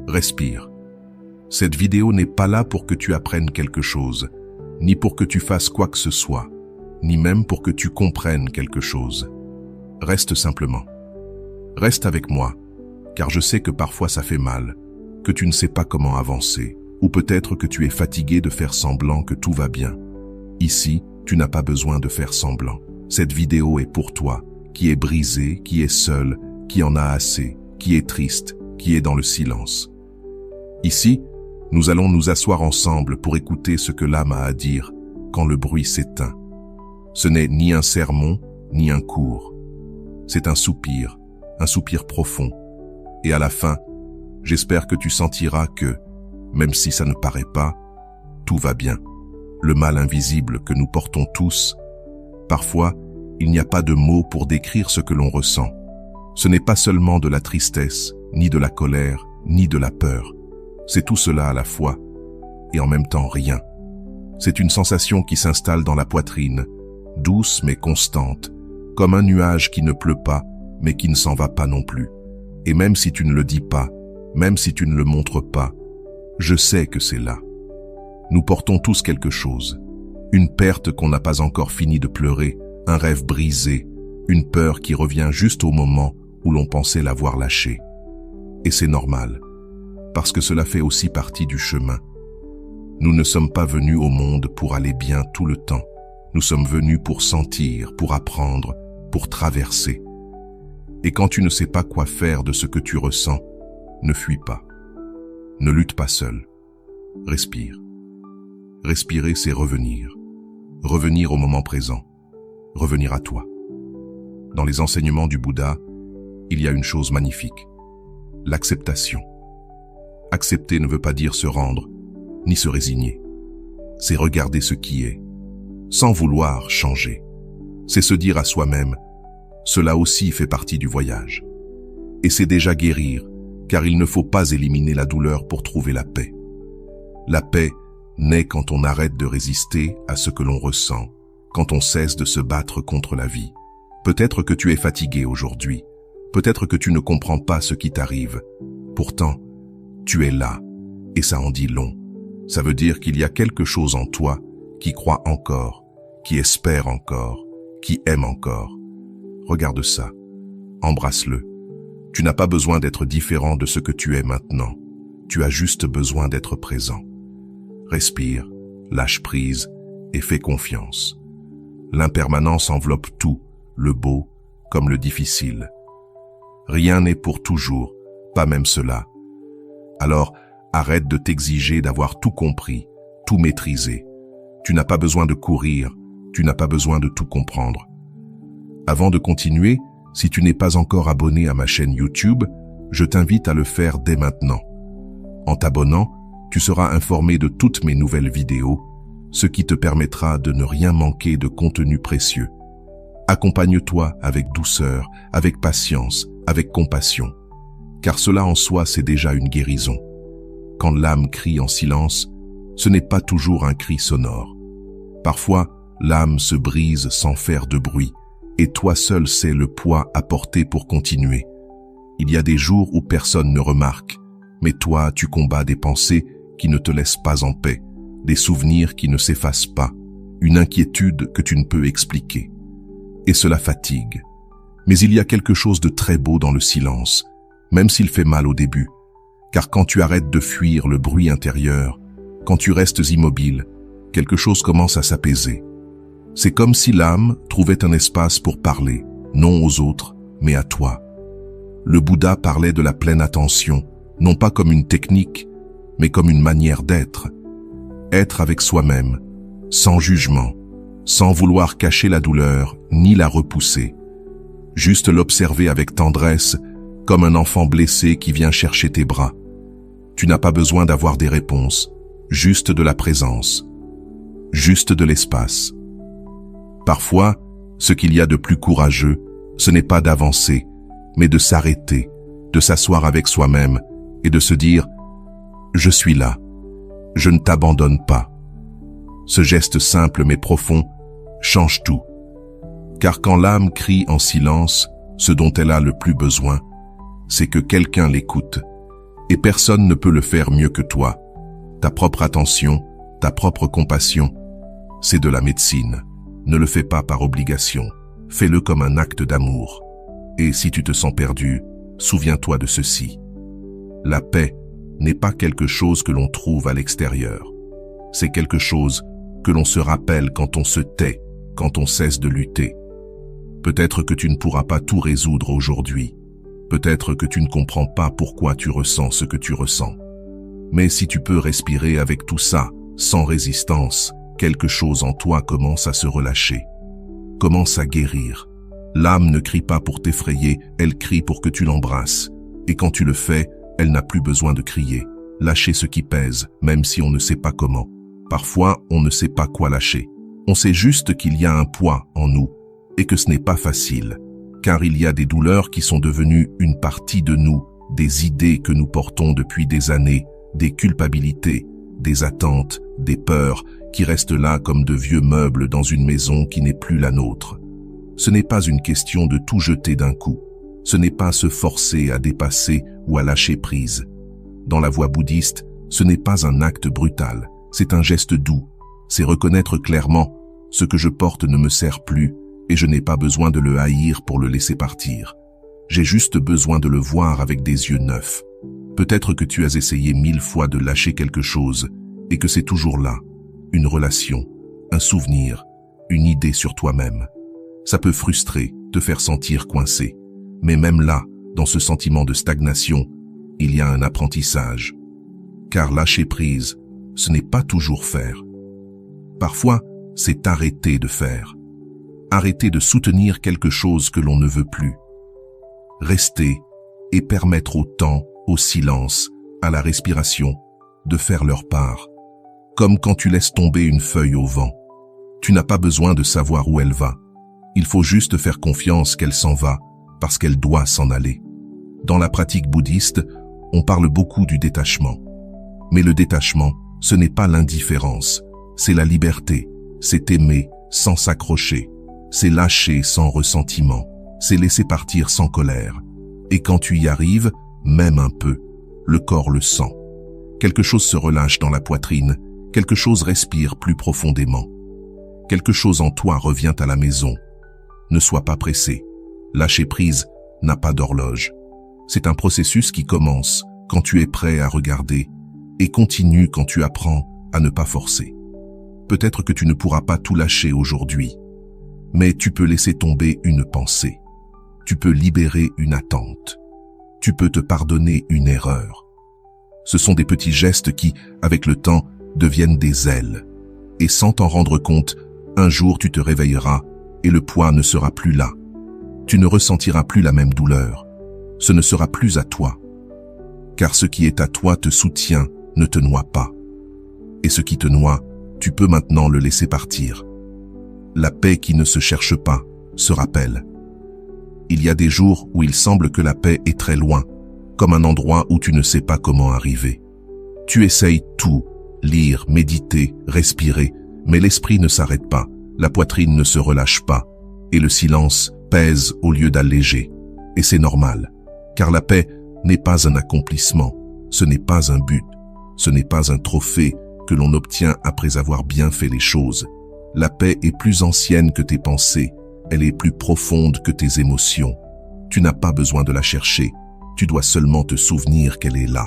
Respire. Cette vidéo n'est pas là pour que tu apprennes quelque chose, ni pour que tu fasses quoi que ce soit, ni même pour que tu comprennes quelque chose. Reste simplement. Reste avec moi, car je sais que parfois ça fait mal, que tu ne sais pas comment avancer, ou peut-être que tu es fatigué de faire semblant que tout va bien. Ici, tu n'as pas besoin de faire semblant. Cette vidéo est pour toi, qui est brisé, qui est seul, qui en a assez, qui est triste, qui est dans le silence. Ici, nous allons nous asseoir ensemble pour écouter ce que l'âme a à dire quand le bruit s'éteint. Ce n'est ni un sermon, ni un cours. C'est un soupir profond. Et à la fin, j'espère que tu sentiras que, même si ça ne paraît pas, tout va bien. Le mal invisible que nous portons tous, parfois, il n'y a pas de mots pour décrire ce que l'on ressent. Ce n'est pas seulement de la tristesse, ni de la colère, ni de la peur. C'est tout cela à la fois, et en même temps rien. C'est une sensation qui s'installe dans la poitrine, douce mais constante, comme un nuage qui ne pleut pas, mais qui ne s'en va pas non plus. Et même si tu ne le dis pas, même si tu ne le montres pas, je sais que c'est là. Nous portons tous quelque chose. Une perte qu'on n'a pas encore fini de pleurer, un rêve brisé, une peur qui revient juste au moment où l'on pensait l'avoir lâchée. Et c'est normal, parce que cela fait aussi partie du chemin. Nous ne sommes pas venus au monde pour aller bien tout le temps. Nous sommes venus pour sentir, pour apprendre, pour traverser. Et quand tu ne sais pas quoi faire de ce que tu ressens, ne fuis pas. Ne lutte pas seul. Respire. Respirer, c'est revenir. Revenir au moment présent. Revenir à toi. Dans les enseignements du Bouddha, il y a une chose magnifique. L'acceptation. Accepter ne veut pas dire se rendre, ni se résigner. C'est regarder ce qui est, sans vouloir changer. C'est se dire à soi-même, cela aussi fait partie du voyage. Et c'est déjà guérir, car il ne faut pas éliminer la douleur pour trouver la paix. La paix naît quand on arrête de résister à ce que l'on ressent, quand on cesse de se battre contre la vie. Peut-être que tu es fatigué aujourd'hui, peut-être que tu ne comprends pas ce qui t'arrive. Pourtant, tu es là, et ça en dit long. Ça veut dire qu'il y a quelque chose en toi qui croit encore, qui espère encore, qui aime encore. Regarde ça, embrasse-le. Tu n'as pas besoin d'être différent de ce que tu es maintenant. Tu as juste besoin d'être présent. Respire, lâche prise et fais confiance. L'impermanence enveloppe tout, le beau comme le difficile. Rien n'est pour toujours, pas même cela. Alors, arrête de t'exiger d'avoir tout compris, tout maîtrisé. Tu n'as pas besoin de courir, tu n'as pas besoin de tout comprendre. Avant de continuer, si tu n'es pas encore abonné à ma chaîne YouTube, je t'invite à le faire dès maintenant. En t'abonnant, tu seras informé de toutes mes nouvelles vidéos, ce qui te permettra de ne rien manquer de contenu précieux. Accompagne-toi avec douceur, avec patience, avec compassion, car cela en soi c'est déjà une guérison. Quand l'âme crie en silence, ce n'est pas toujours un cri sonore. Parfois, l'âme se brise sans faire de bruit, et toi seul sais le poids à porter pour continuer. Il y a des jours où personne ne remarque, mais toi tu combats des pensées qui ne te laissent pas en paix, des souvenirs qui ne s'effacent pas, une inquiétude que tu ne peux expliquer. Et cela fatigue. Mais il y a quelque chose de très beau dans le silence, même s'il fait mal au début. Car quand tu arrêtes de fuir le bruit intérieur, quand tu restes immobile, quelque chose commence à s'apaiser. C'est comme si l'âme trouvait un espace pour parler, non aux autres, mais à toi. Le Bouddha parlait de la pleine attention, non pas comme une technique, mais comme une manière d'être. Être avec soi-même, sans jugement, sans vouloir cacher la douleur ni la repousser. Juste l'observer avec tendresse, comme un enfant blessé qui vient chercher tes bras. Tu n'as pas besoin d'avoir des réponses, juste de la présence, juste de l'espace. Parfois, ce qu'il y a de plus courageux, ce n'est pas d'avancer, mais de s'arrêter, de s'asseoir avec soi-même et de se dire « Je suis là, je ne t'abandonne pas ». Ce geste simple mais profond change tout. Car quand l'âme crie en silence, ce dont elle a le plus besoin, c'est que quelqu'un l'écoute, Et personne ne peut le faire mieux que toi. Ta propre attention, ta propre compassion, c'est de la médecine. Ne le fais pas par obligation. Fais-le comme un acte d'amour. Et si tu te sens perdu, souviens-toi de ceci. La paix n'est pas quelque chose que l'on trouve à l'extérieur. C'est quelque chose que l'on se rappelle quand on se tait, quand on cesse de lutter. Peut-être que tu ne pourras pas tout résoudre aujourd'hui. Peut-être que tu ne comprends pas pourquoi tu ressens ce que tu ressens. Mais si tu peux respirer avec tout ça, sans résistance, quelque chose en toi commence à se relâcher, commence à guérir. L'âme ne crie pas pour t'effrayer, elle crie pour que tu l'embrasses. Et quand tu le fais, elle n'a plus besoin de crier. Lâcher ce qui pèse, même si on ne sait pas comment. Parfois, on ne sait pas quoi lâcher. On sait juste qu'il y a un poids en nous, et que ce n'est pas facile. Car il y a des douleurs qui sont devenues une partie de nous, des idées que nous portons depuis des années, des culpabilités, des attentes, des peurs, qui restent là comme de vieux meubles dans une maison qui n'est plus la nôtre. Ce n'est pas une question de tout jeter d'un coup. Ce n'est pas se forcer à dépasser ou à lâcher prise. Dans la voie bouddhiste, ce n'est pas un acte brutal, c'est un geste doux. C'est reconnaître clairement « ce que je porte ne me sert plus » et je n'ai pas besoin de le haïr pour le laisser partir. J'ai juste besoin de le voir avec des yeux neufs. Peut-être que tu as essayé 1000 fois de lâcher quelque chose et que c'est toujours là. Une relation, un souvenir, une idée sur toi-même. Ça peut frustrer, te faire sentir coincé. Mais même là, dans ce sentiment de stagnation, il y a un apprentissage. Car lâcher prise, ce n'est pas toujours faire. Parfois, c'est arrêter de faire. Arrêter de soutenir quelque chose que l'on ne veut plus. Rester et permettre au temps, au silence, à la respiration, de faire leur part. Comme quand tu laisses tomber une feuille au vent. Tu n'as pas besoin de savoir où elle va. Il faut juste faire confiance qu'elle s'en va, parce qu'elle doit s'en aller. Dans la pratique bouddhiste, on parle beaucoup du détachement. Mais le détachement, ce n'est pas l'indifférence, c'est la liberté, c'est aimer sans s'accrocher, c'est lâcher sans ressentiment, c'est laisser partir sans colère. Et quand tu y arrives, même un peu, le corps le sent. Quelque chose se relâche dans la poitrine, quelque chose respire plus profondément. Quelque chose en toi revient à la maison. Ne sois pas pressé. Lâcher prise n'a pas d'horloge. C'est un processus qui commence quand tu es prêt à regarder et continue quand tu apprends à ne pas forcer. Peut-être que tu ne pourras pas tout lâcher aujourd'hui, mais tu peux laisser tomber une pensée. Tu peux libérer une attente. Tu peux te pardonner une erreur. Ce sont des petits gestes qui, avec le temps, deviennent des ailes. Et sans t'en rendre compte, un jour tu te réveilleras et le poids ne sera plus là. Tu ne ressentiras plus la même douleur. Ce ne sera plus à toi. Car ce qui est à toi te soutient, ne te noie pas. Et ce qui te noie, tu peux maintenant le laisser partir. La paix qui ne se cherche pas, se rappelle. Il y a des jours où il semble que la paix est très loin, comme un endroit où tu ne sais pas comment arriver. Tu essayes tout, lire, méditer, respirer, mais l'esprit ne s'arrête pas, la poitrine ne se relâche pas, et le silence pèse au lieu d'alléger. Et c'est normal, car la paix n'est pas un accomplissement, ce n'est pas un but, ce n'est pas un trophée que l'on obtient après avoir bien fait les choses. La paix est plus ancienne que tes pensées, elle est plus profonde que tes émotions. Tu n'as pas besoin de la chercher, tu dois seulement te souvenir qu'elle est là,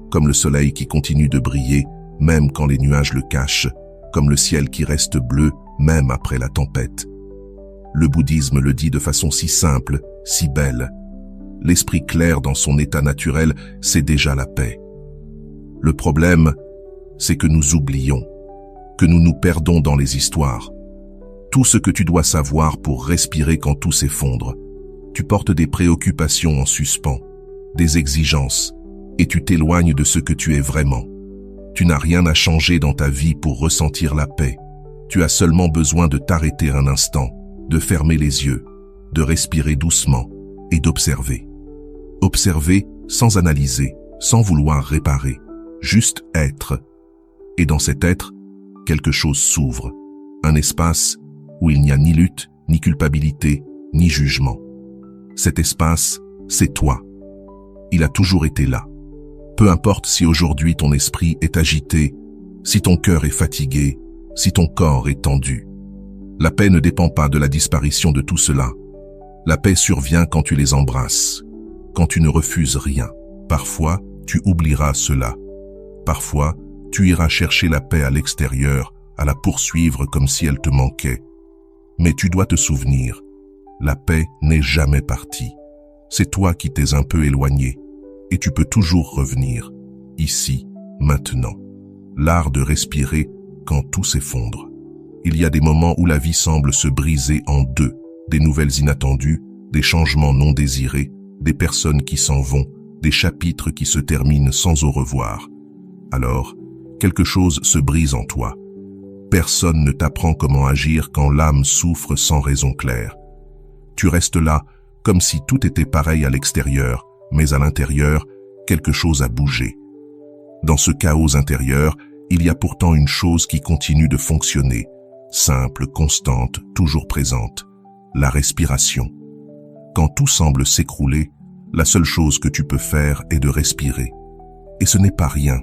comme le soleil qui continue de briller, même quand les nuages le cachent, comme le ciel qui reste bleu, même après la tempête. Le bouddhisme le dit de façon si simple, si belle. L'esprit clair dans son état naturel, c'est déjà la paix. Le problème, c'est que nous oublions, que nous nous perdons dans les histoires. Tout ce que tu dois savoir pour respirer quand tout s'effondre. Tu portes des préoccupations en suspens, des exigences, et tu t'éloignes de ce que tu es vraiment. Tu n'as rien à changer dans ta vie pour ressentir la paix. Tu as seulement besoin de t'arrêter un instant, de fermer les yeux, de respirer doucement et d'observer. Observer sans analyser, sans vouloir réparer, juste être. Et dans cet être, quelque chose s'ouvre, un espace où il n'y a ni lutte, ni culpabilité, ni jugement. Cet espace, c'est toi. Il a toujours été là. Peu importe si aujourd'hui ton esprit est agité, si ton cœur est fatigué, si ton corps est tendu. La paix ne dépend pas de la disparition de tout cela. La paix survient quand tu les embrasses, quand tu ne refuses rien. Parfois, tu oublieras cela. Parfois, tu iras chercher la paix à l'extérieur, à la poursuivre comme si elle te manquait. Mais tu dois te souvenir, la paix n'est jamais partie. C'est toi qui t'es un peu éloigné, et tu peux toujours revenir, ici, maintenant. L'art de respirer quand tout s'effondre. Il y a des moments où la vie semble se briser en deux, des nouvelles inattendues, des changements non désirés, des personnes qui s'en vont, des chapitres qui se terminent sans au revoir. Alors, quelque chose se brise en toi. Personne ne t'apprend comment agir quand l'âme souffre sans raison claire. Tu restes là, comme si tout était pareil à l'extérieur, mais à l'intérieur, quelque chose a bougé. Dans ce chaos intérieur, il y a pourtant une chose qui continue de fonctionner, simple, constante, toujours présente, la respiration. Quand tout semble s'écrouler, la seule chose que tu peux faire est de respirer. Et ce n'est pas rien.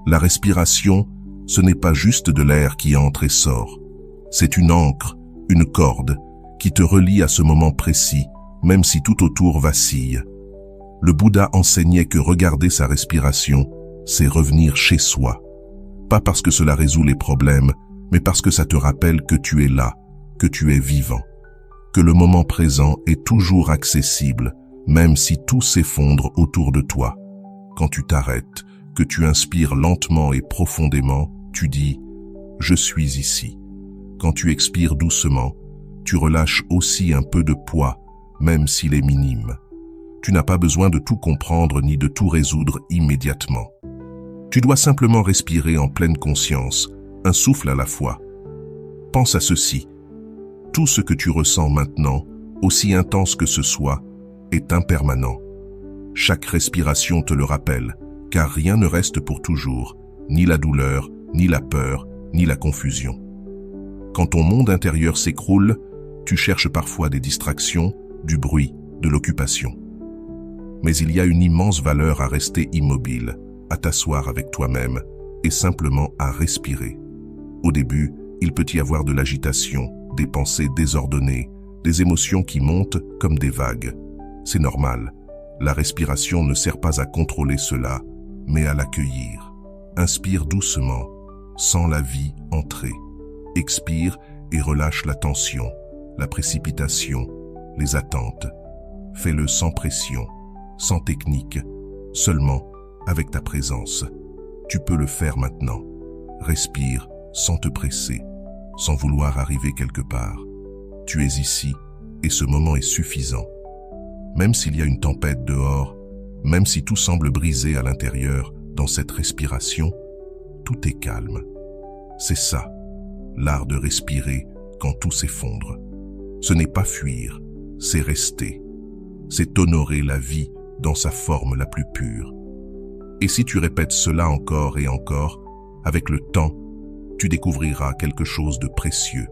La respiration, ce n'est pas juste de l'air qui entre et sort. C'est une ancre, une corde, qui te relie à ce moment précis, même si tout autour vacille. Le Bouddha enseignait que regarder sa respiration, c'est revenir chez soi. Pas parce que cela résout les problèmes, mais parce que ça te rappelle que tu es là, que tu es vivant, que le moment présent est toujours accessible, même si tout s'effondre autour de toi. Quand tu t'arrêtes, que tu inspires lentement et profondément, tu dis « Je suis ici ». Quand tu expires doucement, tu relâches aussi un peu de poids, même s'il est minime. Tu n'as pas besoin de tout comprendre ni de tout résoudre immédiatement. Tu dois simplement respirer en pleine conscience, un souffle à la fois. Pense à ceci. Tout ce que tu ressens maintenant, aussi intense que ce soit, est impermanent. Chaque respiration te le rappelle, car rien ne reste pour toujours, ni la douleur, ni la peur, ni la confusion. Quand ton monde intérieur s'écroule, tu cherches parfois des distractions, du bruit, de l'occupation. Mais il y a une immense valeur à rester immobile, à t'asseoir avec toi-même et simplement à respirer. Au début, il peut y avoir de l'agitation, des pensées désordonnées, des émotions qui montent comme des vagues. C'est normal. La respiration ne sert pas à contrôler cela, mais à l'accueillir. Inspire doucement, sens la vie entrer. Expire et relâche la tension, la précipitation, les attentes. Fais-le sans pression, sans technique, seulement avec ta présence. Tu peux le faire maintenant. Respire sans te presser, sans vouloir arriver quelque part. Tu es ici et ce moment est suffisant. Même s'il y a une tempête dehors, même si tout semble brisé à l'intérieur, dans cette respiration, tout est calme. C'est ça, l'art de respirer quand tout s'effondre. Ce n'est pas fuir, c'est rester. C'est honorer la vie dans sa forme la plus pure. Et si tu répètes cela encore et encore, avec le temps, tu découvriras quelque chose de précieux.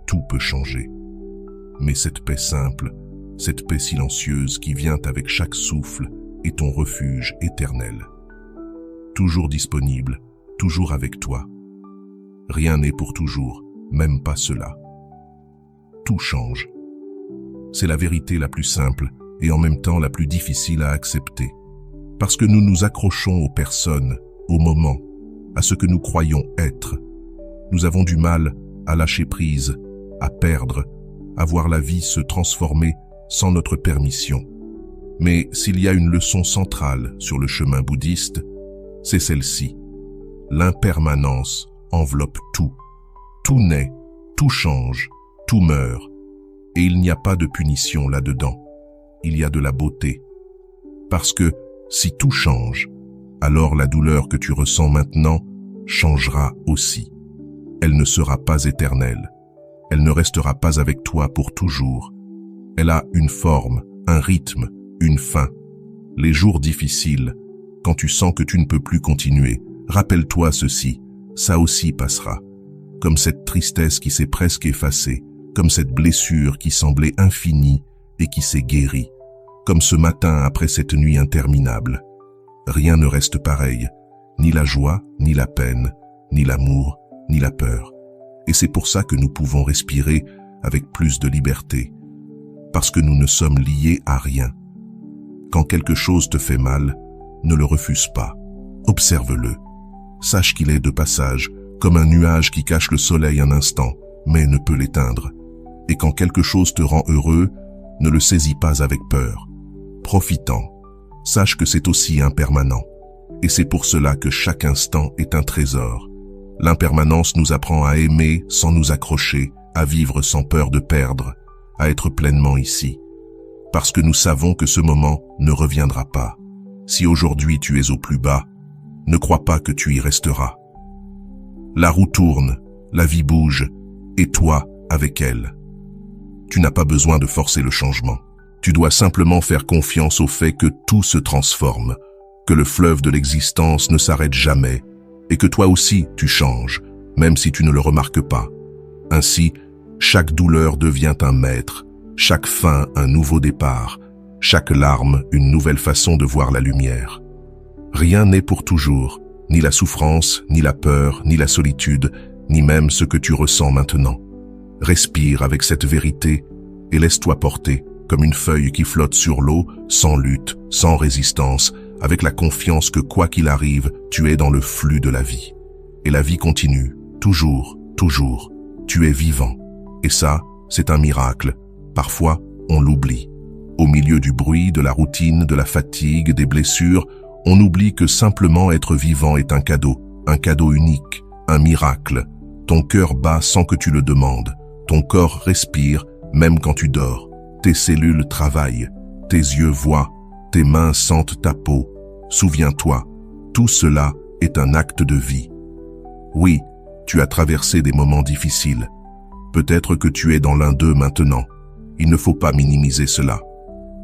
Tout peut changer. Mais cette paix simple, cette paix silencieuse qui vient avec chaque souffle, est ton refuge éternel. Toujours disponible, toujours avec toi. Rien n'est pour toujours, même pas cela. Tout change. C'est la vérité la plus simple et en même temps la plus difficile à accepter. Parce que nous nous accrochons aux personnes, aux moments, à ce que nous croyons être. Nous avons du mal à lâcher prise, à perdre, à voir la vie se transformer sans notre permission. Mais s'il y a une leçon centrale sur le chemin bouddhiste, c'est celle-ci. L'impermanence enveloppe tout. Tout naît, tout change, tout meurt. Et il n'y a pas de punition là-dedans. Il y a de la beauté. Parce que si tout change, alors la douleur que tu ressens maintenant changera aussi. Elle ne sera pas éternelle. Elle ne restera pas avec toi pour toujours. Elle a une forme, un rythme, une fin. Les jours difficiles, quand tu sens que tu ne peux plus continuer, rappelle-toi ceci, ça aussi passera. Comme cette tristesse qui s'est presque effacée, comme cette blessure qui semblait infinie et qui s'est guérie, comme ce matin après cette nuit interminable. rien ne reste pareil, ni la joie, ni la peine, ni l'amour, ni la peur. Et c'est pour ça que nous pouvons respirer avec plus de liberté, parce que nous ne sommes liés à rien. Quand quelque chose te fait mal, ne le refuse pas. Observe-le. Sache qu'il est de passage, comme un nuage qui cache le soleil un instant, mais ne peut l'éteindre. Et quand quelque chose te rend heureux, ne le saisis pas avec peur. Profitant, sache que c'est aussi impermanent. Et c'est pour cela que chaque instant est un trésor. L'impermanence nous apprend à aimer sans nous accrocher, à vivre sans peur de perdre, à être pleinement ici. Parce que nous savons que ce moment ne reviendra pas. Si aujourd'hui tu es au plus bas, ne crois pas que tu y resteras. La roue tourne, la vie bouge, et toi avec elle. Tu n'as pas besoin de forcer le changement. Tu dois simplement faire confiance au fait que tout se transforme, que le fleuve de l'existence ne s'arrête jamais, et que toi aussi tu changes, même si tu ne le remarques pas. Ainsi, chaque douleur devient un maître, chaque fin un nouveau départ, chaque larme une nouvelle façon de voir la lumière. Rien n'est pour toujours, ni la souffrance, ni la peur, ni la solitude, ni même ce que tu ressens maintenant. Respire avec cette vérité et laisse-toi porter comme une feuille qui flotte sur l'eau, sans lutte, sans résistance, avec la confiance que quoi qu'il arrive, tu es dans le flux de la vie. Et la vie continue, toujours, toujours. Tu es vivant. Et ça, c'est un miracle. Parfois, on l'oublie. Au milieu du bruit, de la routine, de la fatigue, des blessures, on oublie que simplement être vivant est un cadeau unique, un miracle. Ton cœur bat sans que tu le demandes. Ton corps respire, même quand tu dors. Tes cellules travaillent. Tes yeux voient. Tes mains sentent ta peau. Souviens-toi, tout cela est un acte de vie. Oui, tu as traversé des moments difficiles. Peut-être que tu es dans l'un d'eux maintenant. Il ne faut pas minimiser cela.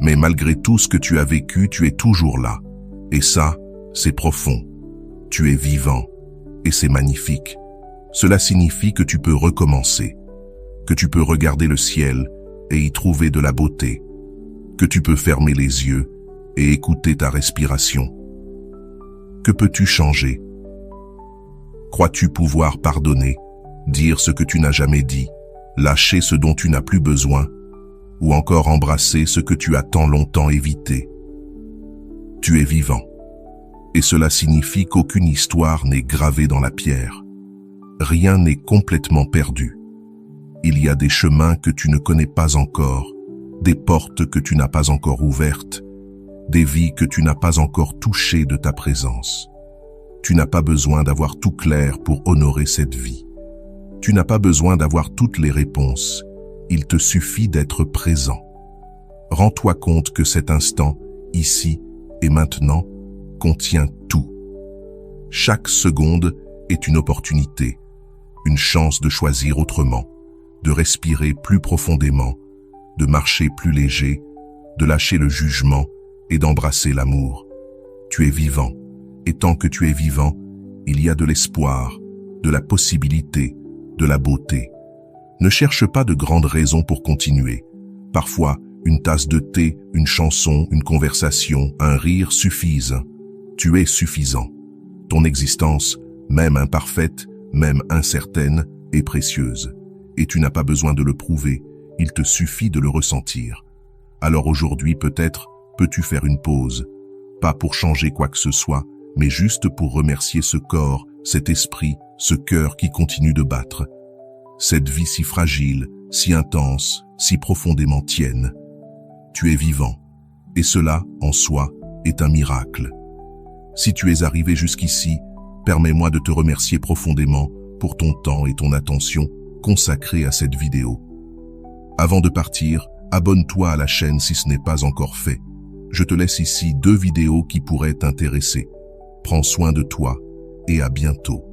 Mais malgré tout ce que tu as vécu, tu es toujours là. Et ça, c'est profond. Tu es vivant. Et c'est magnifique. Cela signifie que tu peux recommencer. Que tu peux regarder le ciel et y trouver de la beauté. Que tu peux fermer les yeux et écouter ta respiration. Que peux-tu changer? Crois-tu pouvoir pardonner, dire ce que tu n'as jamais dit, lâcher ce dont tu n'as plus besoin, ou encore embrasser ce que tu as tant longtemps évité? Tu es vivant. Et cela signifie qu'aucune histoire n'est gravée dans la pierre. Rien n'est complètement perdu. Il y a des chemins que tu ne connais pas encore, des portes que tu n'as pas encore ouvertes, des vies que tu n'as pas encore touchées de ta présence. Tu n'as pas besoin d'avoir tout clair pour honorer cette vie. Tu n'as pas besoin d'avoir toutes les réponses. Il te suffit d'être présent. Rends-toi compte que cet instant, ici et maintenant, contient tout. Chaque seconde est une opportunité, une chance de choisir autrement, de respirer plus profondément, de marcher plus léger, de lâcher le jugement et d'embrasser l'amour. Tu es vivant, et tant que tu es vivant, il y a de l'espoir, de la possibilité, de la beauté. Ne cherche pas de grandes raisons pour continuer. Parfois, une tasse de thé, une chanson, une conversation, un rire suffisent. Tu es suffisant. Ton existence, même imparfaite, même incertaine, est précieuse. Et tu n'as pas besoin de le prouver, il te suffit de le ressentir. Alors aujourd'hui, peut-être, peux-tu faire une pause, pas pour changer quoi que ce soit, mais juste pour remercier ce corps, cet esprit, ce cœur qui continue de battre. Cette vie si fragile, si intense, si profondément tienne. Tu es vivant, et cela, en soi, est un miracle. Si tu es arrivé jusqu'ici, permets-moi de te remercier profondément pour ton temps et ton attention consacrés à cette vidéo. Avant de partir, abonne-toi à la chaîne si ce n'est pas encore fait. Je te laisse ici 2 vidéos qui pourraient t'intéresser. Prends soin de toi et à bientôt.